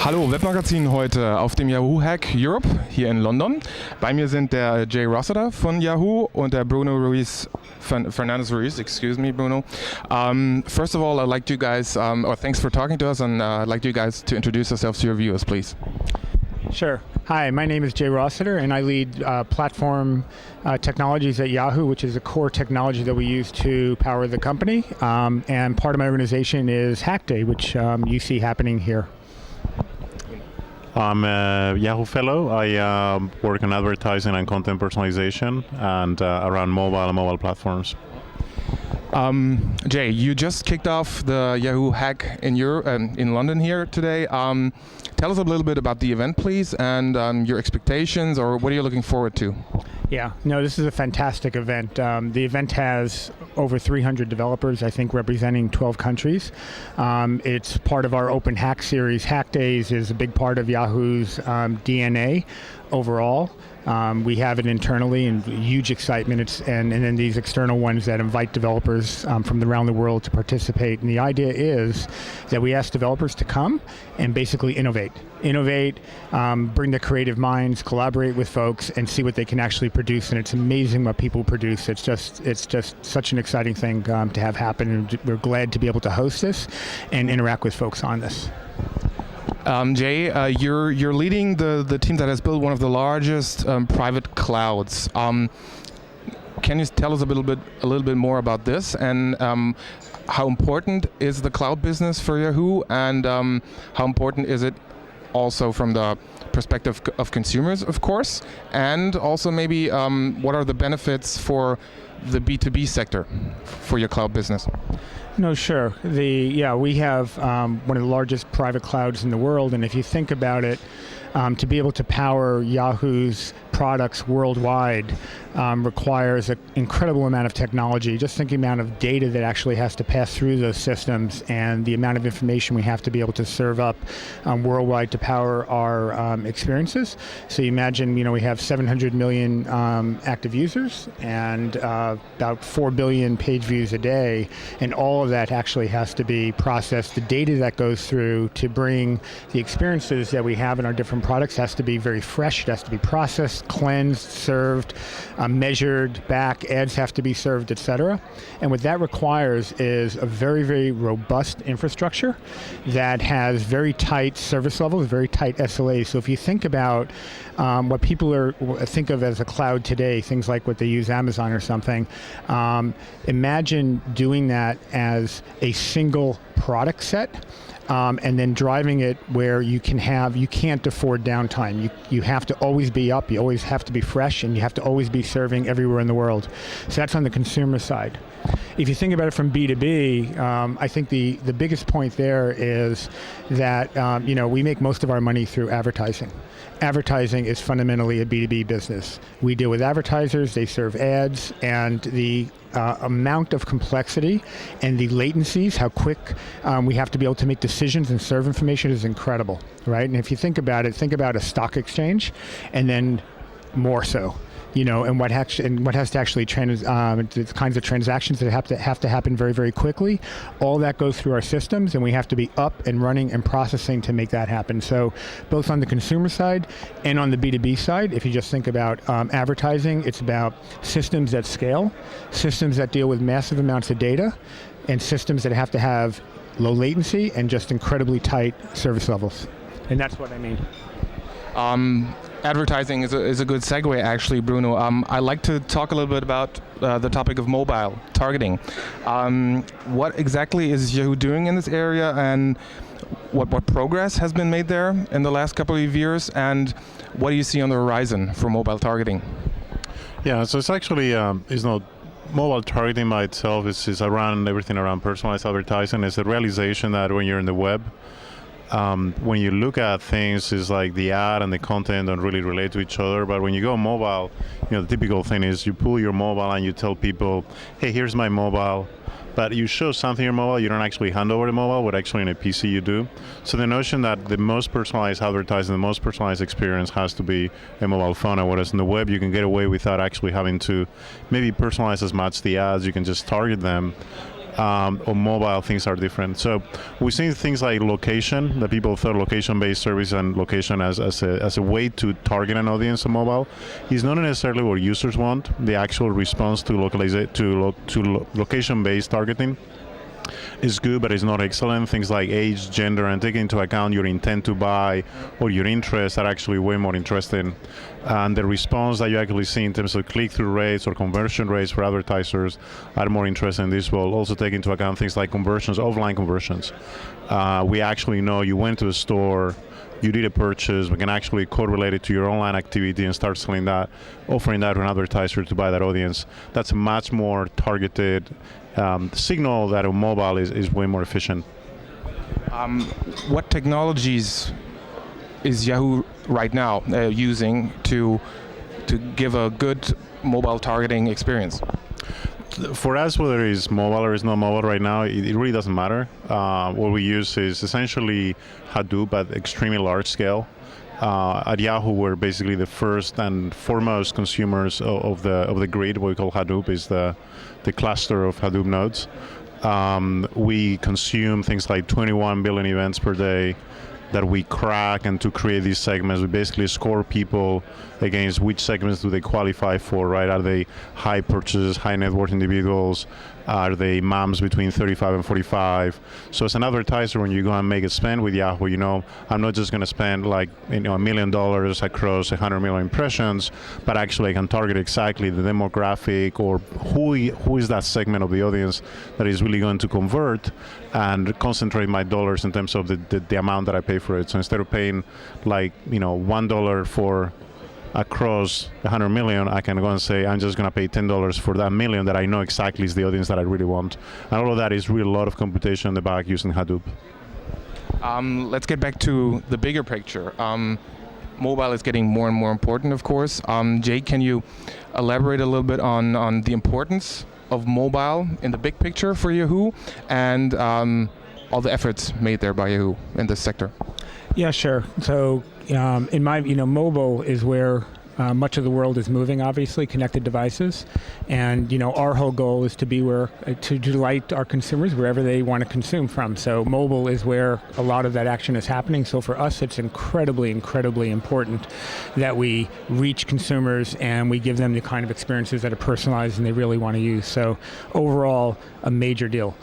Hallo, Webmagazin heute auf dem Yahoo Hack Europe hier in London. Bei mir sind der Rossiter von Yahoo und der Bruno Fernandez Ruiz. Excuse me, Bruno. First of all, I'd like you guys, thanks for talking to us, and I'd like you guys to introduce yourselves to your viewers, please. Sure. Hi, my name is Rossiter, and I lead platform technologies at Yahoo, which is a core technology that we use to power the company. And part of my organization is Hack Day, which you see happening here. I'm a Yahoo fellow. I work on advertising and content personalization and around mobile and mobile platforms. Jay, you just kicked off the Yahoo Hack in London here today. Tell us a little bit about the event, please, and your expectations, or what are you looking forward to? Yeah, no, this is a fantastic event. The event has over 300 developers, I think, representing 12 countries. It's part of our Open Hack series. Hack Days is a big part of Yahoo's DNA overall. We have it internally, and huge excitement. And then these external ones that invite developers from around the world to participate. And the idea is that we ask developers to come and basically innovate, bring their creative minds, collaborate with folks, and see what they can actually produce. And it's amazing what people produce. It's just such an exciting thing to have happen. And we're glad to be able to host this and interact with folks on this. Jay, you're leading the team that has built one of the largest private clouds. Can you tell us a little bit more about this, and how important is the cloud business for Yahoo, and how important is it also from the perspective of consumers, of course, and also maybe what are the benefits for the B2B sector for your cloud business? No, sure. We have one of the largest private clouds in the world, and if you think about it, to be able to power Yahoo's products worldwide requires an incredible amount of technology. Just think the amount of data that actually has to pass through those systems and the amount of information we have to be able to serve up worldwide to power our experiences. So you imagine, we have 700 million active users and about 4 billion page views a day, and all of that actually has to be processed. The data that goes through to bring the experiences that we have in our different products has to be very fresh. It has to be processed, cleansed, served, measured back, ads have to be served, etc. And what that requires is a very, very robust infrastructure that has very tight service levels, very tight SLAs. So if you think about what people think of as a cloud today, things like what they use Amazon or something, imagine doing that as a single product set. And then driving it where you can't afford downtime. You have to always be up, you always have to be fresh, and you have to always be serving everywhere in the world. So that's on the consumer side. If you think about it from B2B, I think the biggest point there is that we make most of our money through advertising. Advertising is fundamentally a B2B business. We deal with advertisers, they serve ads, and the amount of complexity and the latencies, how quick we have to be able to make decisions and serve information is incredible, right? And if you think about it, think about a stock exchange, and then more so. And what has to actually the kinds of transactions that have to happen very, very quickly. All that goes through our systems, and we have to be up and running and processing to make that happen. So both on the consumer side and on the B2B side, if you just think about advertising, it's about systems that scale, systems that deal with massive amounts of data, and systems that have to have low latency and just incredibly tight service levels. And that's what I mean. Advertising is a good segue, actually, Bruno. I'd like to talk a little bit about the topic of mobile targeting. What exactly is Yahoo doing in this area, and what progress has been made there in the last couple of years, and what do you see on the horizon for mobile targeting? Yeah, so it's actually it's not mobile targeting by itself. It's around everything around personalized advertising. It's a realization that when you're in the web, when you look at things, it's like the ad and the content don't really relate to each other. But when you go mobile, the typical thing is you pull your mobile and you tell people, hey, here's my mobile. But you show something on your mobile, you don't actually hand over the mobile, what actually in a PC you do. So the notion that the most personalized advertising, the most personalized experience has to be a mobile phone, and whereas in the web you can get away without actually having to maybe personalize as much the ads, you can just target them On mobile, things are different. So we've seen things like location, that people thought location-based service and location as a way to target an audience on mobile is not necessarily what users want. The actual response to location-based targeting is good, but it's not excellent. Things like age, gender, and taking into account your intent to buy or your interests are actually way more interesting. And the response that you actually see in terms of click-through rates or conversion rates for advertisers are more interesting. This will also take into account things like conversions, offline conversions. We actually know you went to a store, you did a purchase, we can actually correlate it to your online activity and start selling that, offering that to an advertiser to buy that audience. That's a much more targeted signal that on mobile is way more efficient. What technologies is Yahoo right now using to give a good mobile targeting experience? For us, whether it's mobile or it's not mobile right now, it really doesn't matter. What we use is essentially Hadoop at extremely large scale. At Yahoo, we're basically the first and foremost consumers of the grid. What we call Hadoop is the cluster of Hadoop nodes. We consume things like 21 billion events per day that we crack, and to create these segments, we basically score people against which segments do they qualify for, right? Are they high purchases, high net worth individuals? Are they moms between 35 and 45? So as an advertiser, when you go and make a spend with Yahoo, you know, I'm not just going to spend like $1 million across 100 million impressions, but actually I can target exactly the demographic or who is that segment of the audience that is really going to convert, and concentrate my dollars in terms of the amount that I pay for it. So instead of paying like $1 for across 100 million, I can go and say I'm just going to pay $10 for that million that I know exactly is the audience that I really want. And all of that is really a lot of computation in the back using Hadoop. Let's get back to the bigger picture. Mobile is getting more and more important, of course. Jay, can you elaborate a little bit on the importance of mobile in the big picture for Yahoo, and all the efforts made there by Yahoo in this sector? Yeah, sure. So in my, mobile is where much of the world is moving, obviously, connected devices. And, our whole goal is to be to delight our consumers wherever they want to consume from. So mobile is where a lot of that action is happening. So for us, it's incredibly, incredibly important that we reach consumers and we give them the kind of experiences that are personalized and they really want to use. So overall, a major deal.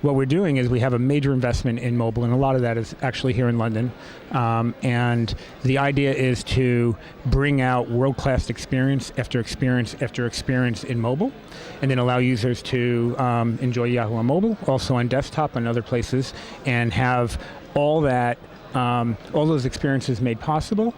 What we're doing is we have a major investment in mobile, and a lot of that is actually here in London. And the idea is to bring out world-class experience after experience after experience in mobile, and then allow users to enjoy Yahoo on mobile, also on desktop and other places, and have all those experiences made possible.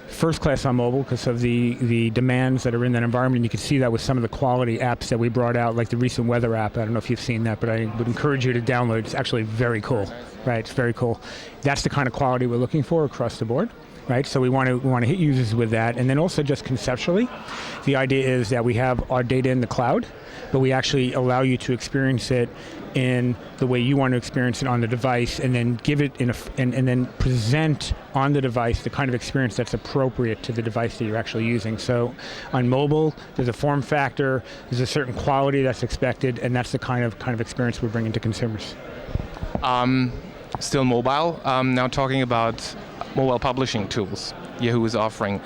First class on mobile because of the demands that are in that environment. You can see that with some of the quality apps that we brought out, like the recent weather app. I don't know if you've seen that, but I would encourage you to download. It's actually very cool, right? It's very cool. That's the kind of quality we're looking for across the board, right? So we want to hit users with that. And then also just conceptually, the idea is that we have our data in the cloud, but we actually allow you to experience it in the way you want to experience it on the device, and then give it and then present on the device the kind of experience that's appropriate to the device that you're actually using. So on mobile, there's a form factor, there's a certain quality that's expected, and that's the kind of experience we're bringing to consumers. Still mobile. Now talking about mobile publishing tools Yahoo is offering.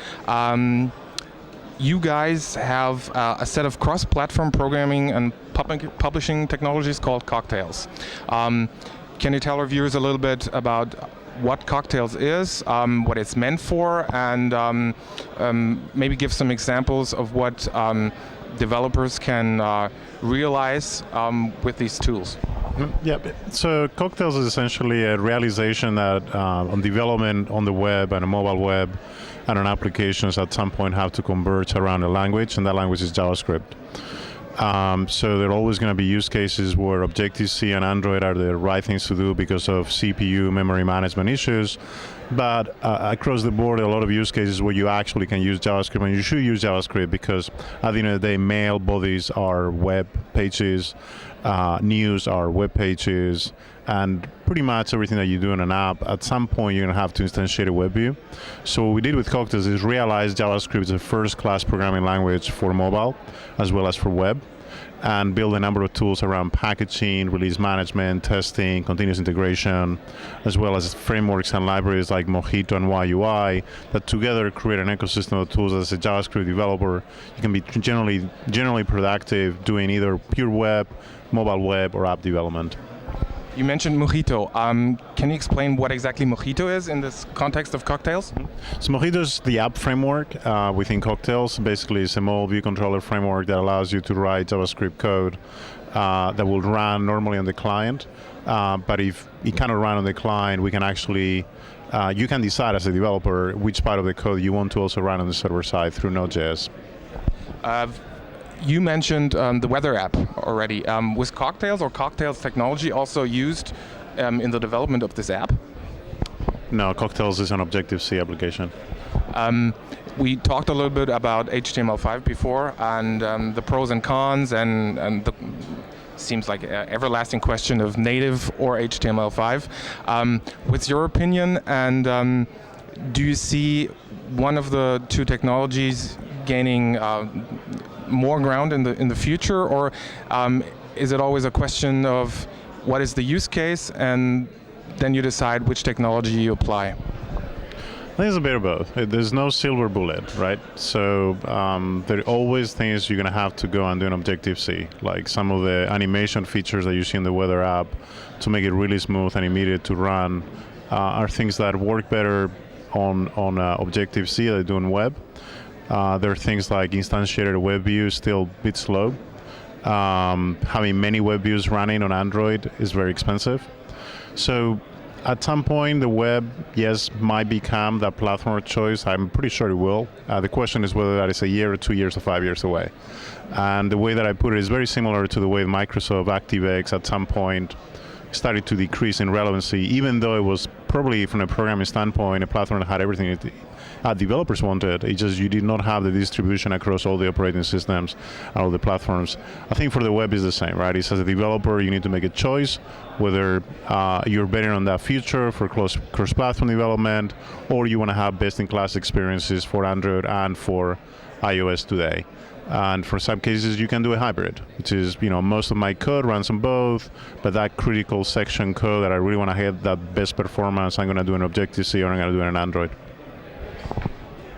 You guys have a set of cross-platform programming and publishing technologies called Cocktails. Can you tell our viewers a little bit about what Cocktails is, what it's meant for, and maybe give some examples of what developers can realize with these tools? Yeah, so Cocktails is essentially a realization that on development on the web and a mobile web and on applications at some point have to converge around a language, and that language is JavaScript. So there are always going to be use cases where Objective-C and Android are the right things to do because of CPU, memory management issues. But across the board, a lot of use cases where you actually can use JavaScript, and you should use JavaScript because at the end of the day, mail bodies are web pages, news are web pages, and pretty much everything that you do in an app, at some point you're going to have to instantiate a web view. So what we did with Cocktails is realize JavaScript is a first-class programming language for mobile as well as for web. and build a number of tools around packaging, release management, testing, continuous integration, as well as frameworks and libraries like Mojito and YUI that together create an ecosystem of tools. As a JavaScript developer, you can be generally productive doing either pure web, mobile web, or app development. You mentioned Mojito. Can you explain what exactly Mojito is in this context of Cocktails? So Mojito is the app framework within Cocktails. Basically, it's a mobile view controller framework that allows you to write JavaScript code that will run normally on the client. But if it cannot run on the client, we can actually you can decide as a developer which part of the code you want to also run on the server side through Node.js. You mentioned the weather app already. Was Cocktails or Cocktails technology also used in the development of this app? No, Cocktails is an Objective-C application. We talked a little bit about HTML5 before and the pros and cons and the seems like an everlasting question of native or HTML5. What's your opinion, and do you see one of the two technologies gaining more ground in the future, or is it always a question of what is the use case and then you decide which technology you apply? I think it's a bit of both. There's no silver bullet, right? So there are always things you're going to have to go and do in Objective-C, like some of the animation features that you see in the weather app to make it really smooth and immediate to run are things that work better on Objective-C than they do in web. There are things like instantiated web views, still a bit slow. Having many web views running on Android is very expensive. So at some point, the web, yes, might become that platform of choice. I'm pretty sure it will. The question is whether that is a year or 2 years or 5 years away. And the way that I put it is very similar to the way Microsoft ActiveX at some point started to decrease in relevancy, even though it was probably, from a programming standpoint, a platform that had everything developers wanted. It's just you did not have the distribution across all the operating systems and all the platforms. I think for the web is the same, right? It's as a developer, you need to make a choice whether you're betting on that future for cross-platform development, or you want to have best-in-class experiences for Android and for iOS today. And for some cases, you can do a hybrid, which is, most of my code runs on both, but that critical section code that I really want to have that best performance, I'm going to do in Objective-C or I'm going to do it in Android.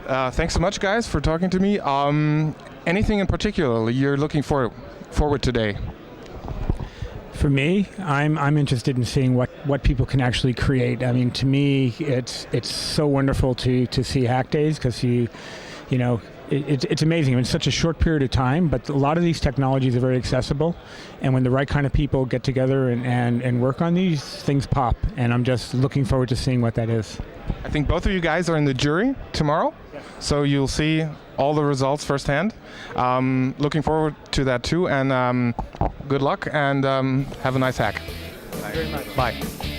Thanks so much, guys, for talking to me. Anything in particular you're looking forward today? For me, I'm interested in seeing what people can actually create. I mean, to me, it's so wonderful to see Hack Days, because it's amazing. I mean, it's such a short period of time, but a lot of these technologies are very accessible, and when the right kind of people get together and work on these, things pop, and I'm just looking forward to seeing what that is. I think both of you guys are in the jury tomorrow, so you'll see all the results firsthand. Looking forward to that too, and good luck, and have a nice hack. Thank you very much. Bye.